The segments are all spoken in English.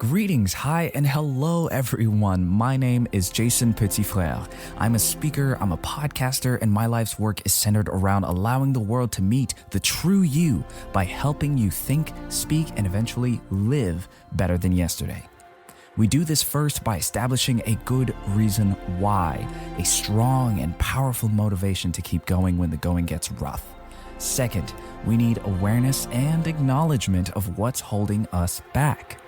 Greetings, hi, and hello everyone. My name is Jason Petitfrère. I'm a speaker, I'm a podcaster, and my life's work is centered around allowing the world to meet the true you by helping you think, speak, and eventually live better than yesterday. We do this first by establishing a good reason why, a strong and powerful motivation to keep going when the going gets rough. Second, we need awareness and acknowledgement of what's holding us back.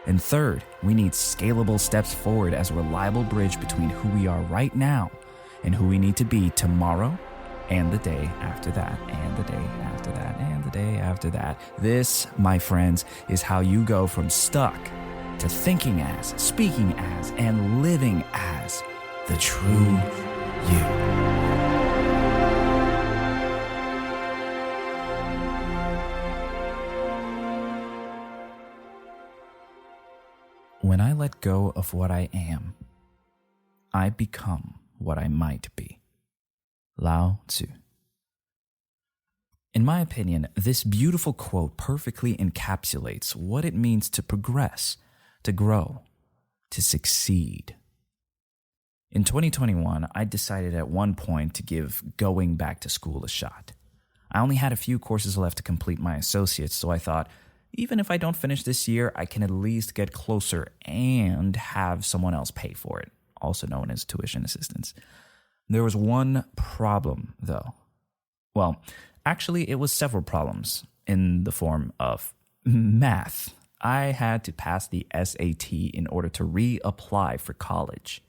And third, we need scalable steps forward as a reliable bridge between who we are right now and who we need to be tomorrow and the day after that, and the day after that, and the day after that. This, my friends, is how you go from stuck to thinking as, speaking as, and living as the true you. When I let go of what I am, I become what I might be. Lao Tzu. In my opinion, this beautiful quote perfectly encapsulates what it means to progress, to grow, to succeed. In 2021, I decided at one point to give going back to school a shot. I only had a few courses left to complete my associates, so I thought, even if I don't finish this year, I can at least get closer and have someone else pay for it, also known as tuition assistance. There was one problem, though. Well, actually, it was several problems in the form of math. I had to pass the SAT in order to reapply for college.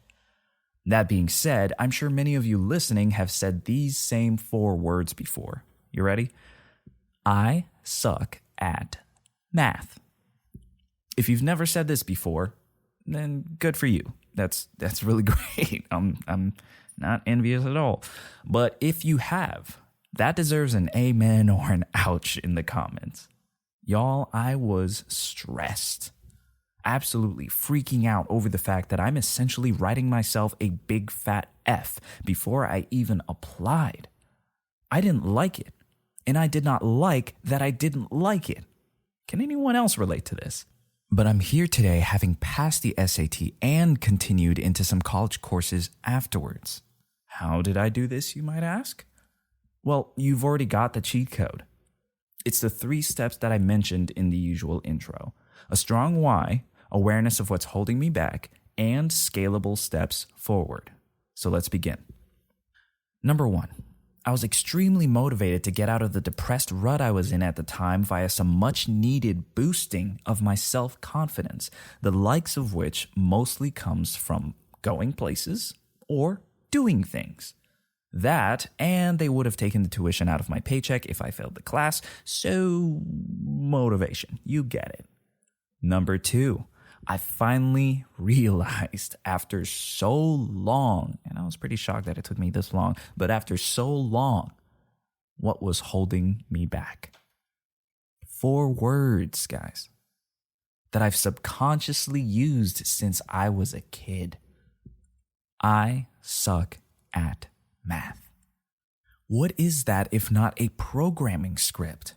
That being said, I'm sure many of you listening have said these same 4 words before. You ready? I suck at math. If you've never said this before, then good for you. That's really great. I'm not envious at all. But if you have, that deserves an amen or an ouch in the comments. Y'all, I was stressed. Absolutely freaking out over the fact that I'm essentially writing myself a big fat F before I even applied. I didn't like it, and I did not like that I didn't like it. Can anyone else relate to this? But I'm here today having passed the SAT and continued into some college courses afterwards. How did I do this, you might ask? Well, you've already got the cheat code. It's the 3 steps that I mentioned in the usual intro. A strong why, awareness of what's holding me back, and scalable steps forward. So let's begin. Number 1. I was extremely motivated to get out of the depressed rut I was in at the time via some much-needed boosting of my self-confidence, the likes of which mostly comes from going places or doing things. That, and they would have taken the tuition out of my paycheck if I failed the class, so motivation, you get it. Number 2. I finally realized after so long, and I was pretty shocked that it took me this long, but after so long, what was holding me back. 4 words, guys, that I've subconsciously used since I was a kid. I suck at math. What is that if not a programming script?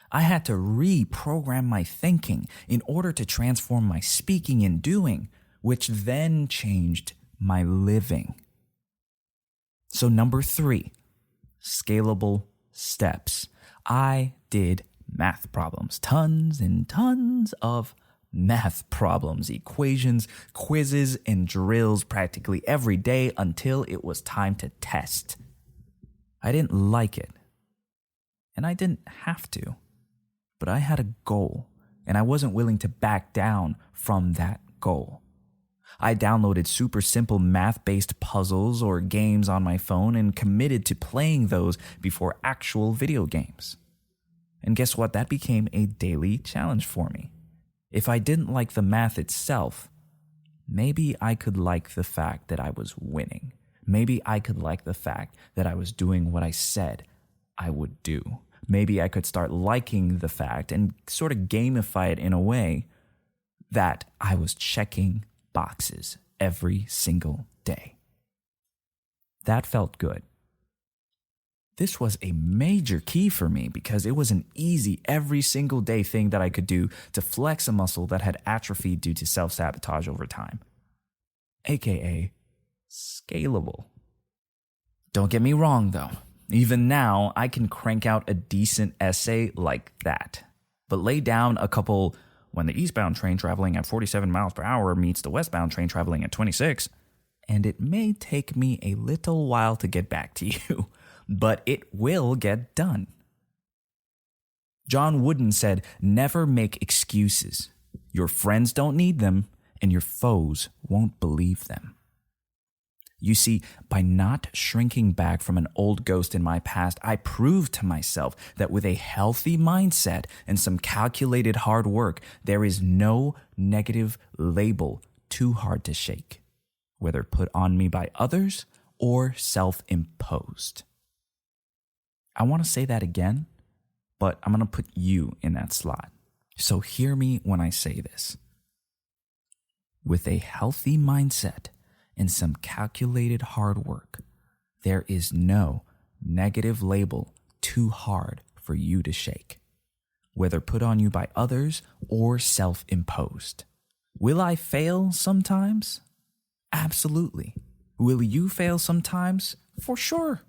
I had to reprogram my thinking in order to transform my speaking and doing, which then changed my living. So number 3, scalable steps. I did math problems, tons and tons of math problems, equations, quizzes, and drills practically every day until it was time to test. I didn't like it, and I didn't have to. But I had a goal, and I wasn't willing to back down from that goal. I downloaded super simple math-based puzzles or games on my phone and committed to playing those before actual video games. And guess what? That became a daily challenge for me. If I didn't like the math itself, maybe I could like the fact that I was winning. Maybe I could like the fact that I was doing what I said I would do. Maybe I could start liking the fact and sort of gamify it in a way that I was checking boxes every single day. That felt good. This was a major key for me because it was an easy, every single day thing that I could do to flex a muscle that had atrophied due to self-sabotage over time, aka scalable. Don't get me wrong though, even now I can crank out a decent essay like that, but lay down a couple when the eastbound train traveling at 47 miles per hour meets the westbound train traveling at 26, and it may take me a little while to get back to you, but it will get done. John Wooden said, "Never make excuses. Your friends don't need them, and your foes won't believe them." You see, by not shrinking back from an old ghost in my past, I proved to myself that with a healthy mindset and some calculated hard work, there is no negative label too hard to shake, whether put on me by others or self-imposed. I want to say that again, but I'm going to put you in that slot. So hear me when I say this. With a healthy mindset and some calculated hard work, there is no negative label too hard for you to shake, whether put on you by others or self-imposed. Will I fail sometimes? Absolutely. Will you fail sometimes? For sure.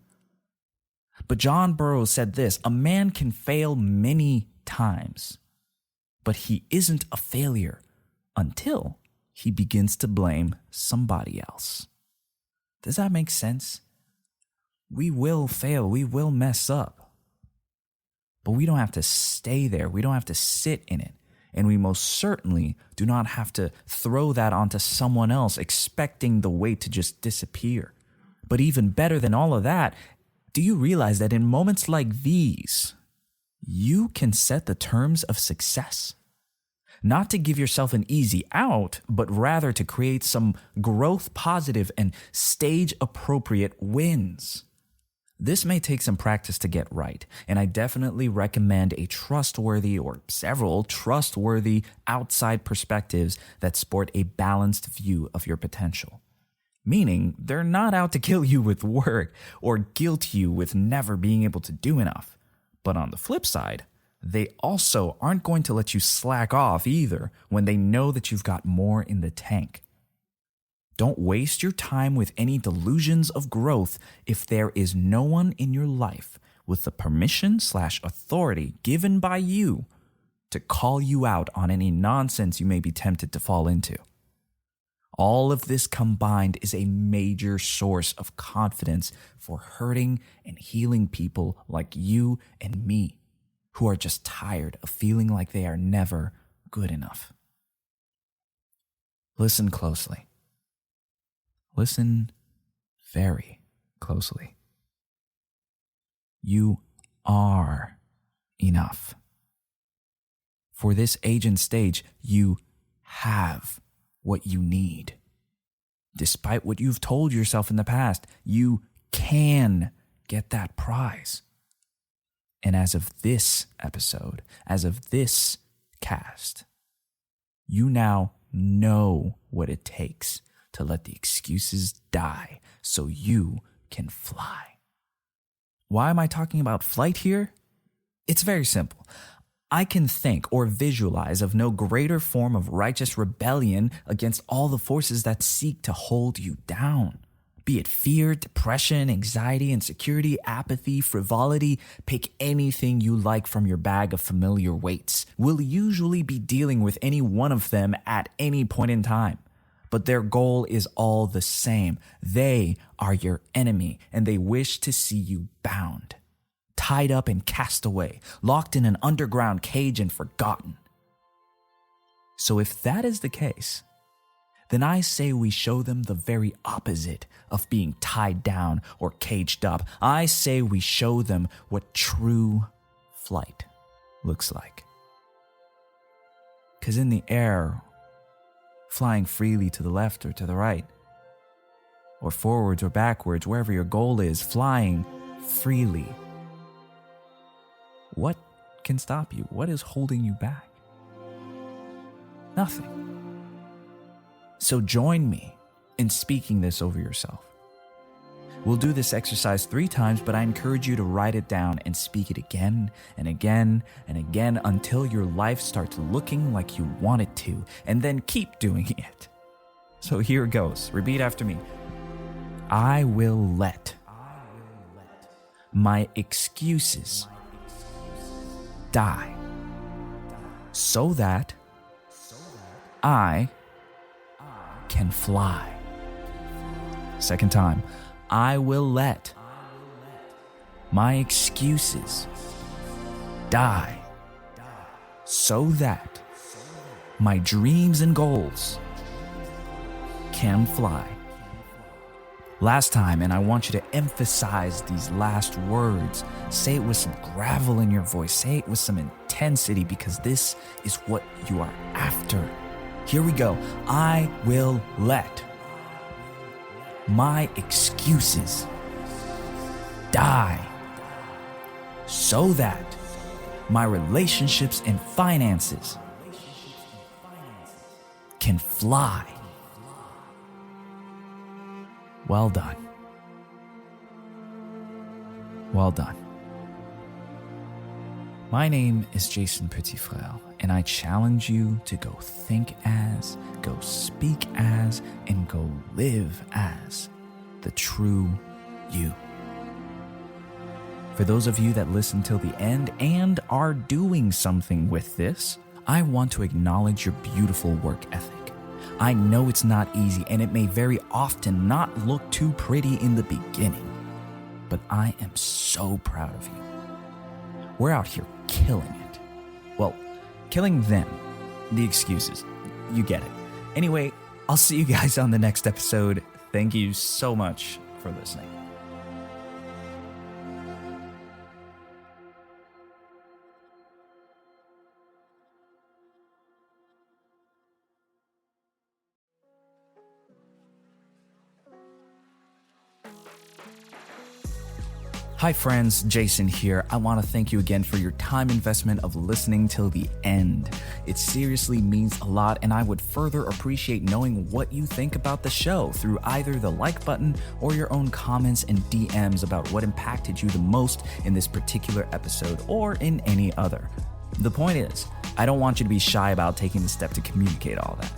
But John Burroughs said this: a man can fail many times, but he isn't a failure until he begins to blame somebody else. Does that make sense? We will fail. We will mess up. But we don't have to stay there. We don't have to sit in it. And we most certainly do not have to throw that onto someone else, expecting the weight to just disappear. But even better than all of that, do you realize that in moments like these, you can set the terms of success? Not to give yourself an easy out, but rather to create some growth positive and stage appropriate wins. This may take some practice to get right, and I definitely recommend a trustworthy or several trustworthy outside perspectives that sport a balanced view of your potential. Meaning, they're not out to kill you with work or guilt you with never being able to do enough. But on the flip side, they also aren't going to let you slack off either when they know that you've got more in the tank. Don't waste your time with any delusions of growth if there is no one in your life with the permission/authority given by you to call you out on any nonsense you may be tempted to fall into. All of this combined is a major source of confidence for hurting and healing people like you and me, who are just tired of feeling like they are never good enough. Listen closely. Listen very closely. You are enough. For this age and stage, you have what you need. Despite what you've told yourself in the past, you can get that prize. And as of this episode, as of this cast, you now know what it takes to let the excuses die so you can fly. Why am I talking about flight here? It's very simple. I can think or visualize of no greater form of righteous rebellion against all the forces that seek to hold you down. Be it fear, depression, anxiety, insecurity, apathy, frivolity, pick anything you like from your bag of familiar weights. We'll usually be dealing with any one of them at any point in time. But their goal is all the same. They are your enemy, and they wish to see you bound, tied up and cast away, locked in an underground cage and forgotten. So if that is the case, then I say we show them the very opposite of being tied down or caged up. I say we show them what true flight looks like. Because in the air, flying freely to the left or to the right, or forwards or backwards, wherever your goal is, flying freely, what can stop you? What is holding you back? Nothing. So join me in speaking this over yourself. We'll do this exercise 3 times, but I encourage you to write it down and speak it again and again and again until your life starts looking like you want it to, and then keep doing it. So here it goes. Repeat after me. I will let my excuses die so that I can fly. Second time. I will let my excuses die so that my dreams and goals can fly. Last time, and I want you to emphasize these last words. Say it with some gravel in your voice. Say it with some intensity, because this is what you are after. Here we go. I will let my excuses die so that my relationships and finances can fly. Well done. Well done. My name is Jason Petitfrère, and I challenge you to go think as, go speak as, and go live as the true you. For those of you that listen till the end and are doing something with this, I want to acknowledge your beautiful work ethic. I know it's not easy, and it may very often not look too pretty in the beginning, but I am so proud of you. We're out here killing it. Well, killing them. The excuses. You get it. Anyway, I'll see you guys on the next episode. Thank you so much for listening. Hi friends, Jason here. I want to thank you again for your time investment of listening till the end. It seriously means a lot, and I would further appreciate knowing what you think about the show through either the like button or your own comments and DMs about what impacted you the most in this particular episode or in any other. The point is, I don't want you to be shy about taking the step to communicate all that.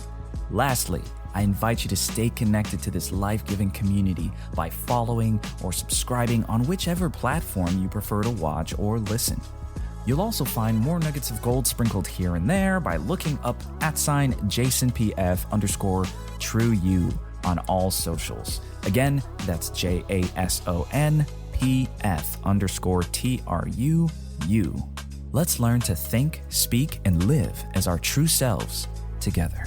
Lastly, I invite you to stay connected to this life-giving community by following or subscribing on whichever platform you prefer to watch or listen. You'll also find more nuggets of gold sprinkled here and there by looking up @JasonPF_TRU-U on all socials. Again, that's JASONPF_TRU-U. Let's learn to think, speak, and live as our true selves together.